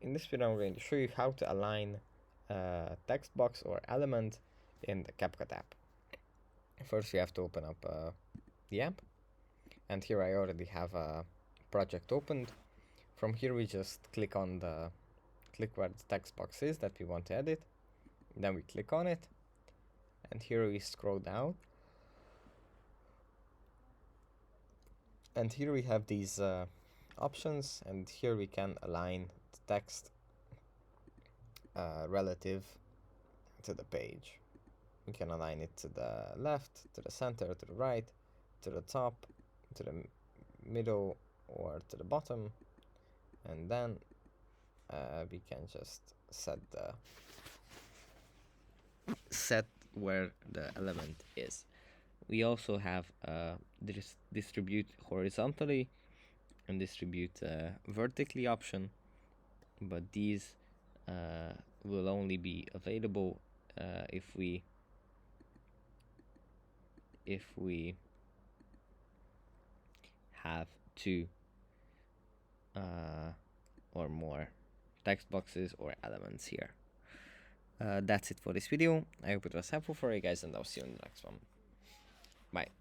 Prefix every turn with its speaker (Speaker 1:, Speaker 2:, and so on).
Speaker 1: In this video I'm going to show you how to align a text box or element in the CapCut app. First you have to open up the app, and here I already have a project opened. From here we just click where the text box is that we want to edit, then we click on it, and here we scroll down, and here we have these options, and here we can align the text relative to the page. We can align it to the left, to the center, to the right, to the top, to the middle, or to the bottom, and then we can just set where the element is. We also have distribute horizontally and distribute vertically option, but these will only be available if we have two or more text boxes or elements here. That's it for this video. I hope it was helpful for you guys, and I'll see you in the next one. Bye.